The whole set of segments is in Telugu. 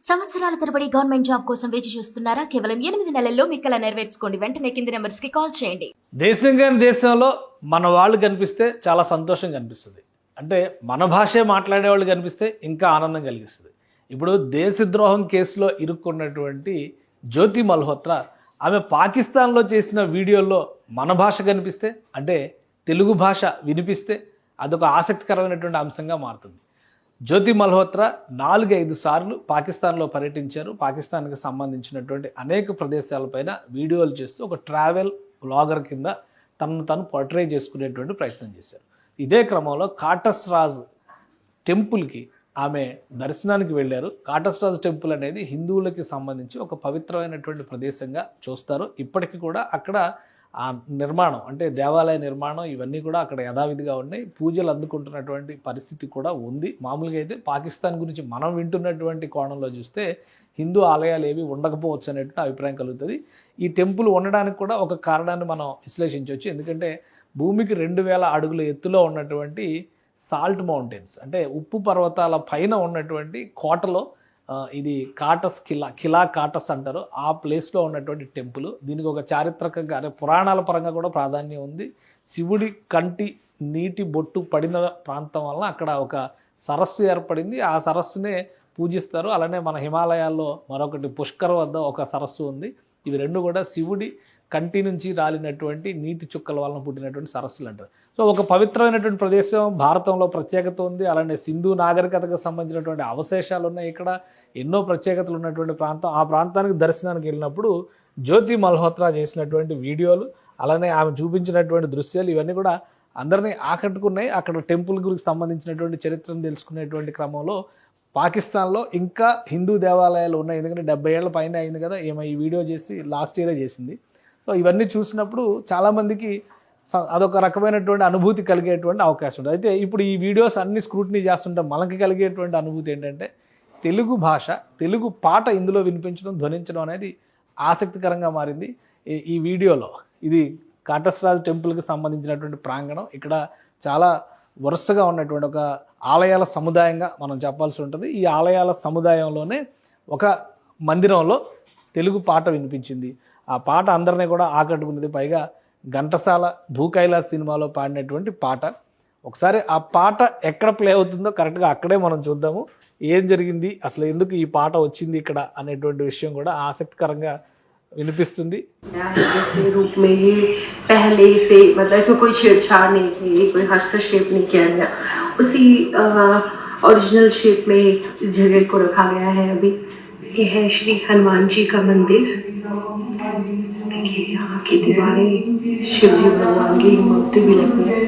సంవత్సరాల తరబడి గవర్నమెంట్ జాబ్ కోసం వేచి చూస్తున్నారా? కేవలం 8 నెలల్లో మీ కల నెరవేర్చుకోండి. వెంటనే కింది నెంబర్స్ కి కాల్ చేయండి. దేశంలో మన వాళ్ళు కనిపిస్తే చాలా సంతోషంగా అనిపిస్తుంది. అంటే మన భాషే మాట్లాడే వాళ్ళు కనిపిస్తే ఇంకా ఆనందం కలిగిస్తుంది. ఇప్పుడు దేశద్రోహం కేసులో ఇరుక్కున్నటువంటి జ్యోతి మల్హోత్రా ఆమె పాకిస్తాన్లో చేసిన వీడియోల్లో మన భాష కనిపిస్తే, అంటే తెలుగు భాష వినిపిస్తే అదొక ఆసక్తికరమైనటువంటి అంశంగా మారుతుంది. జ్యోతి మల్హోత్రా 4-5 సార్లు పాకిస్తాన్లో పర్యటించారు. పాకిస్తాన్కి సంబంధించినటువంటి అనేక ప్రదేశాలపైన వీడియోలు చేస్తూ ఒక ట్రావెల్ బ్లాగర్ కింద తనను తను పోర్ట్రే చేసుకునేటువంటి ప్రయత్నం చేశారు. ఇదే క్రమంలో కాటస్రాజ్ టెంపుల్కి ఆమె దర్శనానికి వెళ్ళారు. కాటస్రాజ్ టెంపుల్ అనేది హిందువులకి సంబంధించి ఒక పవిత్రమైనటువంటి ప్రదేశంగా చూస్తారు. ఇప్పటికీ కూడా అక్కడ ఆ నిర్మాణం, అంటే దేవాలయ నిర్మాణం ఇవన్నీ కూడా అక్కడ యథావిధిగా ఉన్నాయి. పూజలు అందుకుంటున్నటువంటి పరిస్థితి కూడా ఉంది. మామూలుగా అయితే పాకిస్తాన్ గురించి మనం వింటున్నటువంటి కోణంలో చూస్తే హిందూ ఆలయాలు ఏవి ఉండకపోవచ్చు అనేటువంటి అభిప్రాయం కలుగుతుంది. ఈ టెంపుల్ ఉండడానికి కూడా ఒక కారణాన్ని మనం విశ్లేషించవచ్చు. ఎందుకంటే భూమికి 2000 అడుగుల ఎత్తులో ఉన్నటువంటి సాల్ట్ మౌంటైన్స్, అంటే ఉప్పు పర్వతాల పైన ఉన్నటువంటి కోటలో ఇది కాటస్ కిలా కాటస్ అంటారు. ఆ ప్లేస్లో ఉన్నటువంటి టెంపుల్. దీనికి ఒక చారిత్రకంగా, అంటే పురాణాల పరంగా కూడా ప్రాధాన్యం ఉంది. శివుడి కంటి నీటి బొట్టు పడిన ప్రాంతం వల్ల అక్కడ ఒక సరస్సు ఏర్పడింది. ఆ సరస్సునే పూజిస్తారు. అలానే మన హిమాలయాల్లో మరొకటి పుష్కర్ వద్ద ఒక సరస్సు ఉంది. ఇవి రెండు కూడా శివుడి కంటి నుంచి రాలినటువంటి నీటి చుక్కల వలన పుట్టినటువంటి సరస్సులు అంటారు. సో ఒక పవిత్రమైనటువంటి ప్రదేశం, భారతంలో ప్రత్యేకత ఉంది. అలానే సింధు నాగరికతకు సంబంధించినటువంటి అవశేషాలు ఉన్నాయి. ఇక్కడ ఎన్నో ప్రత్యేకతలు ఉన్నటువంటి ప్రాంతం. ఆ ప్రాంతానికి దర్శనానికి వెళ్ళినప్పుడు జ్యోతి మల్హోత్రా చేసినటువంటి వీడియోలు, అలానే ఆమె చూపించినటువంటి దృశ్యాలు ఇవన్నీ కూడా అందరినీ ఆకట్టుకున్నాయి. అక్కడ టెంపుల్ గురికి సంబంధించినటువంటి చరిత్రను తెలుసుకునేటువంటి క్రమంలో పాకిస్తాన్లో ఇంకా హిందూ దేవాలయాలు ఉన్నాయి. ఎందుకంటే 70 ఏళ్ల పైన అయింది కదా ఈ వీడియో చేసి, లాస్ట్ ఇయరే చేసింది. సో ఇవన్నీ చూసినప్పుడు చాలామందికి అదొక రకమైనటువంటి అనుభూతి కలిగేటువంటి అవకాశం ఉంది. అయితే ఇప్పుడు ఈ వీడియోస్ అన్ని స్క్రూటినీ చేస్తుంటే మనకి కలిగేటువంటి అనుభూతి ఏంటంటే తెలుగు భాష, తెలుగు పాట ఇందులో వినిపించడం, ధ్వనించడం అనేది ఆసక్తికరంగా మారింది. ఈ వీడియోలో ఇది కాటస్రాజ్ టెంపుల్కి సంబంధించినటువంటి ప్రాంగణం. ఇక్కడ చాలా వరుసగా ఉన్నటువంటి ఒక ఆలయాల సముదాయంగా మనం చెప్పాల్సి ఉంటుంది. ఈ ఆలయాల సముదాయంలోనే ఒక మందిరంలో తెలుగు పాట వినిపించింది. ఆ పాట అందరినీ కూడా ఆకట్టుకున్నది. పైగా ఘంటసాల భూకైలాస్ సినిమాలో పాడినటువంటి పాట. ఒకసారి ఆ పాట ఎక్కడ ప్లే అవుతుందో కరెక్ట్గా అక్కడే మనం చూద్దాము. ఏం జరిగింది, అసలు ఎందుకు ఈ పాట వచ్చింది ఇక్కడ అనేటువంటి విషయం కూడా ఆసక్తికరంగా వినిపిస్తుంది. रूप में ये पहले से, मतलब इसमें कोई छेड़छाड़ नहीं की, कोई हस्तक्षेप नहीं किया गया, उसी ओरिजिनल शेप में इस जगह को रखा गया है। अभी ये है श्री हनुमान जी का मंदिर। देखिए यहाँ की दीवारें, शिव जी भगवान की मूर्ति भी लगी है।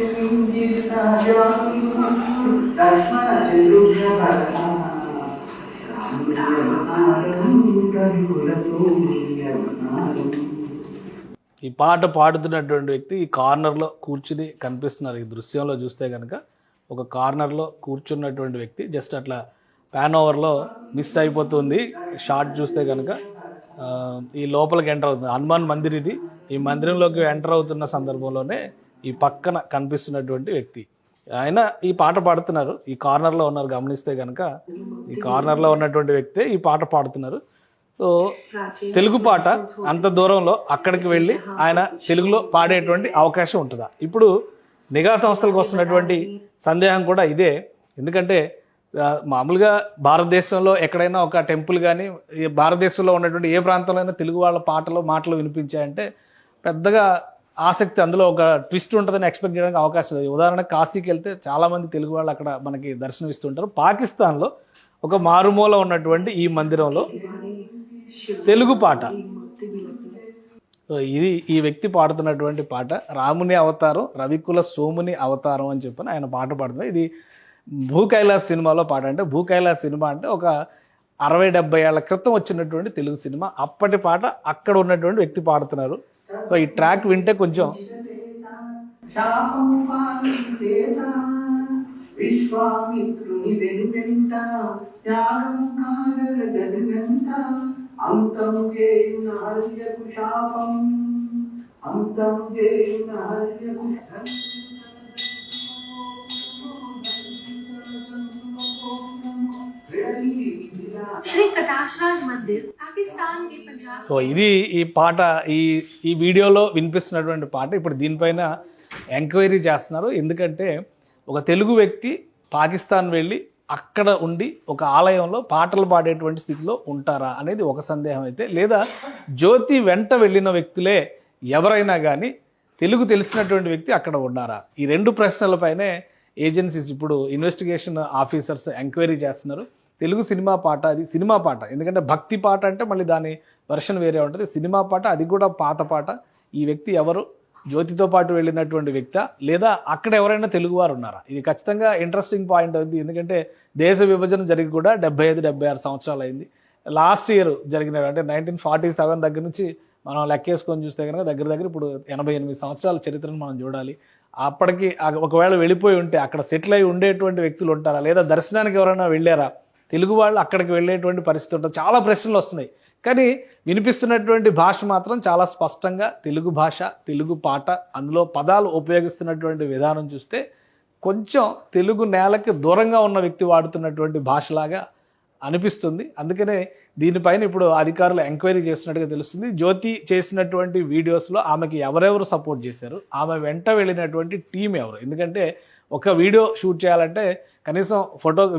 ఈ పాట పాడుతున్నటువంటి వ్యక్తి ఈ కార్నర్లో కూర్చుని కనిపిస్తున్నారు. ఈ దృశ్యంలో చూస్తే కనుక ఒక కార్నర్లో కూర్చున్నటువంటి వ్యక్తి జస్ట్ అట్లా ప్యాన్ ఓవర్లో మిస్ అయిపోతుంది. షార్ట్ చూస్తే కనుక ఈ లోపలికి ఎంటర్ అవుతుంది. హనుమాన్ మందిర్ ఇది. ఈ మందిరంలోకి ఎంటర్ అవుతున్న సందర్భంలోనే ఈ పక్కన కనిపిస్తున్నటువంటి వ్యక్తి ఆయన ఈ పాట పాడుతున్నారు. ఈ కార్నర్లో ఉన్నారు. గమనిస్తే కనుక ఈ కార్నర్లో ఉన్నటువంటి వ్యక్తే ఈ పాట పాడుతున్నారు. సో తెలుగు పాట అంత దూరంలో అక్కడికి వెళ్ళి ఆయన తెలుగులో పాడేటువంటి అవకాశం ఉంటుందా? ఇప్పుడు నిఘా సంస్థలకు వస్తున్నటువంటి సందేహం కూడా ఇదే. ఎందుకంటే మామూలుగా భారతదేశంలో ఎక్కడైనా ఒక టెంపుల్ కానీ, భారతదేశంలో ఉన్నటువంటి ఏ ప్రాంతంలో అయినా తెలుగు వాళ్ళ మాటలు వినిపించాయంటే పెద్దగా ఆసక్తి, అందులో ఒక ట్విస్ట్ ఉంటుందని ఎక్స్పెక్ట్ చేయడానికి అవకాశం లేదు. ఉదాహరణకు కాశీకి వెళ్తే చాలామంది తెలుగు వాళ్ళు అక్కడ మనకి దర్శనం ఇస్తుంటారు. పాకిస్తాన్లో ఒక మారుమూల ఉన్నటువంటి ఈ మందిరంలో తెలుగు పాట, ఇది ఈ వ్యక్తి పాడుతున్నటువంటి పాట రాముని అవతారం, రవికుల సోముని అవతారం అని చెప్పని ఆయన పాట పాడుతున్నారు. ఇది భూకైలాస్ సినిమాలో పాట. అంటే భూకైలాస్ సినిమా అంటే ఒక 60-70 ఏళ్ల క్రితం వచ్చినటువంటి తెలుగు సినిమా. అప్పటి పాట అక్కడ ఉన్నటువంటి వ్యక్తి పాడుతున్నారు. సో ఈ ట్రాక్ వింటే కొంచెం విశ్వామిత్రుని వెనువెంట త్యాగం కాగలగనుగంట అంతము చేయున హర్యకు శాపం అంతము చేయున హర్యకు श्री कटाशराज मंदिर पाकिस्तान के पंजाब సో ఇది ఈ పాట ఈ వీడియోలో వినిపిస్తున్నటువంటి పాట. ఇప్పుడు దీనిపైన ఎంక్వైరీ చేస్తున్నారు. ఎందుకంటే ఒక తెలుగు వ్యక్తి పాకిస్తాన్ వెళ్ళి అక్కడ ఉండి ఒక ఆలయంలో పాటలు పాడేటువంటి స్థితిలో ఉంటారా అనేది ఒక సందేహం అయితే, లేదా జ్యోతి వెంట వెళ్ళిన వ్యక్తులే ఎవరైనా కానీ తెలుగు తెలిసినటువంటి వ్యక్తి అక్కడ ఉన్నారా? ఈ రెండు ప్రశ్నలపైనే ఏజెన్సీస్ ఇప్పుడు ఇన్వెస్టిగేషన్ ఆఫీసర్స్ ఎంక్వైరీ చేస్తున్నారు. తెలుగు సినిమా పాట, అది సినిమా పాట, ఎందుకంటే భక్తి పాట అంటే మళ్ళీ దాని వెర్షన్ వేరే ఉంటుంది. సినిమా పాట, అది కూడా పాత పాట. ఈ వ్యక్తి ఎవరు? జ్యోతితో పాటు వెళ్ళినటువంటి వ్యక్తి, లేదా అక్కడ ఎవరైనా తెలుగువారు ఉన్నారా? ఇది ఖచ్చితంగా ఇంట్రెస్టింగ్ పాయింట్ అవుతుంది. ఎందుకంటే దేశ విభజన జరిగి కూడా 75-76 సంవత్సరాలు అయింది. లాస్ట్ ఇయర్ జరిగిన అంటే 1947 దగ్గర నుంచి మనం లెక్కేసుకొని చూస్తే కనుక దగ్గర ఇప్పుడు 88 సంవత్సరాల చరిత్రను మనం చూడాలి. అప్పటికి ఒకవేళ వెళ్ళిపోయి ఉంటే అక్కడ సెటిల్ అయి ఉండేటువంటి వ్యక్తులు ఉంటారా, లేదా దర్శనానికి ఎవరైనా వెళ్ళారా, తెలుగు వాళ్ళు అక్కడికి వెళ్ళేటువంటి పరిస్థితి ఉంటుంది. చాలా ప్రశ్నలు వస్తున్నాయి. కానీ వినిపిస్తున్నటువంటి భాష మాత్రం చాలా స్పష్టంగా తెలుగు భాష, తెలుగు పాట. అందులో పదాలు ఉపయోగిస్తున్నటువంటి విధానం చూస్తే కొంచెం తెలుగు నేలకి దూరంగా ఉన్న వ్యక్తి వాడుతున్నటువంటి భాషలాగా అనిపిస్తుంది. అందుకనే దీనిపైన ఇప్పుడు అధికారులు ఎంక్వైరీ చేస్తున్నట్టుగా తెలుస్తుంది. జ్యోతి చేసినటువంటి వీడియోస్లో ఆమెకి ఎవరెవరు సపోర్ట్ చేశారు, ఆమె వెంట వెళ్ళినటువంటి టీం ఎవరు? ఎందుకంటే ఒక వీడియో షూట్ చేయాలంటే కనీసం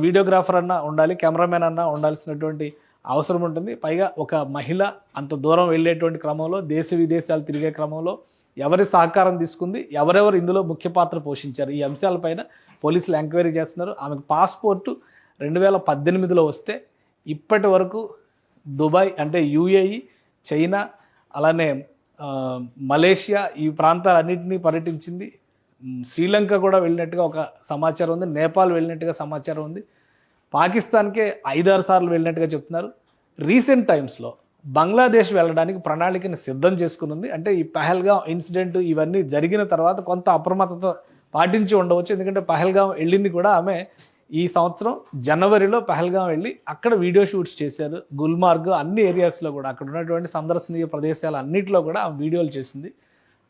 వీడియోగ్రాఫర్ అన్నా ఉండాలి, కెమెరామెన్ అన్నా ఉండాల్సినటువంటి అవసరం ఉంటుంది. పైగా ఒక మహిళ అంత దూరం వెళ్ళేటువంటి క్రమంలో, దేశ విదేశాలు తిరిగే క్రమంలో ఎవరి సహకారం తీసుకుంది, ఎవరెవరు ఇందులో ముఖ్య పాత్ర పోషించారు, ఈ అంశాలపైన పోలీసులు ఎంక్వైరీ చేస్తున్నారు. ఆమెకు పాస్పోర్టు 2018లో వస్తే ఇప్పటి వరకు దుబాయ్ అంటే యుఏఈ, చైనా, అలానే మలేషియా ఈ ప్రాంతాలన్నింటినీ పర్యటించింది. శ్రీలంక కూడా వెళ్ళినట్టుగా ఒక సమాచారం ఉంది, నేపాల్ వెళ్ళినట్టుగా సమాచారం ఉంది, పాకిస్తాన్కే 5-6 సార్లు వెళ్ళినట్టుగా చెప్తున్నారు. రీసెంట్ టైమ్స్లో బంగ్లాదేశ్ వెళ్ళడానికి ప్రణాళికను సిద్ధం చేసుకుని. అంటే ఈ పహల్గాం ఇన్సిడెంట్ ఇవన్నీ జరిగిన తర్వాత కొంత అప్రమత్తత పాటించి ఉండవచ్చు. ఎందుకంటే పహల్గాం వెళ్ళింది కూడా ఆమె ఈ సంవత్సరం జనవరిలో పహల్గాం వెళ్ళి అక్కడ వీడియో షూట్స్ చేశారు. గుల్మార్గ్ అన్ని ఏరియాస్లో కూడా అక్కడ ఉన్నటువంటి సందర్శనీయ ప్రదేశాలు అన్నింటిలో కూడా ఆమె వీడియోలు చేసింది.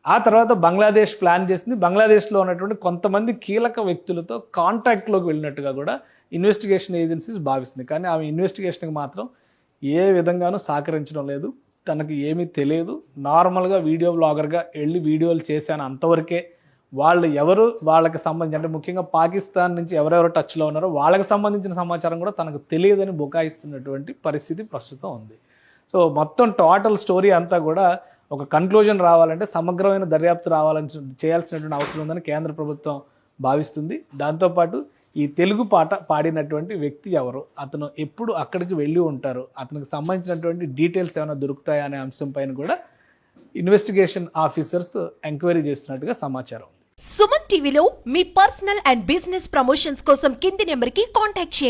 ఆ తర్వాత బంగ్లాదేశ్ ప్లాన్ చేసింది. బంగ్లాదేశ్లో ఉన్నటువంటి కొంతమంది కీలక వ్యక్తులతో కాంటాక్ట్లోకి వెళ్ళినట్టుగా కూడా ఇన్వెస్టిగేషన్ ఏజెన్సీస్ భావిస్తుంది. కానీ ఆమె ఇన్వెస్టిగేషన్కి మాత్రం ఏ విధంగానూ సహకరించడం లేదు. తనకు ఏమీ తెలియదు. నార్మల్గా వీడియో బ్లాగర్గా వెళ్ళి వీడియోలు చేశాను అంతవరకే. వాళ్ళు ఎవరు, వాళ్ళకి సంబంధించి అంటే ముఖ్యంగా పాకిస్తాన్ నుంచి ఎవరెవరు టచ్లో ఉన్నారో వాళ్ళకి సంబంధించిన సమాచారం కూడా తనకు తెలియదని బుకాయిస్తున్నటువంటి పరిస్థితి ప్రస్తుతం ఉంది. సో మొత్తం టోటల్ స్టోరీ అంతా కూడా ఒక కన్క్లూజన్ రావాలంటే సమగ్రమైన దర్యాప్తు రావాలని చేయాల్సినటువంటి అవసరం ఉందని కేంద్ర ప్రభుత్వం భావిస్తుంది. దాంతోపాటు ఈ తెలుగు పాట పాడినటువంటి వ్యక్తి ఎవరు, అతను ఎప్పుడు అక్కడికి వెళ్ళి ఉంటారు, అతనికి సంబంధించినటువంటి డీటెయిల్స్ ఏమైనా దొరుకుతాయా అనే అంశం పైన కూడా ఇన్వెస్టిగేషన్ ఆఫీసర్స్ ఎంక్వైరీ చేస్తున్నట్టుగా సమాచారం. సుమన్ టీవీలో మీ పర్సనల్ అండ్ బిజినెస్ ప్రమోషన్స్ కోసం కింది నెంబర్కి కాంటాక్ట్ చేయండి.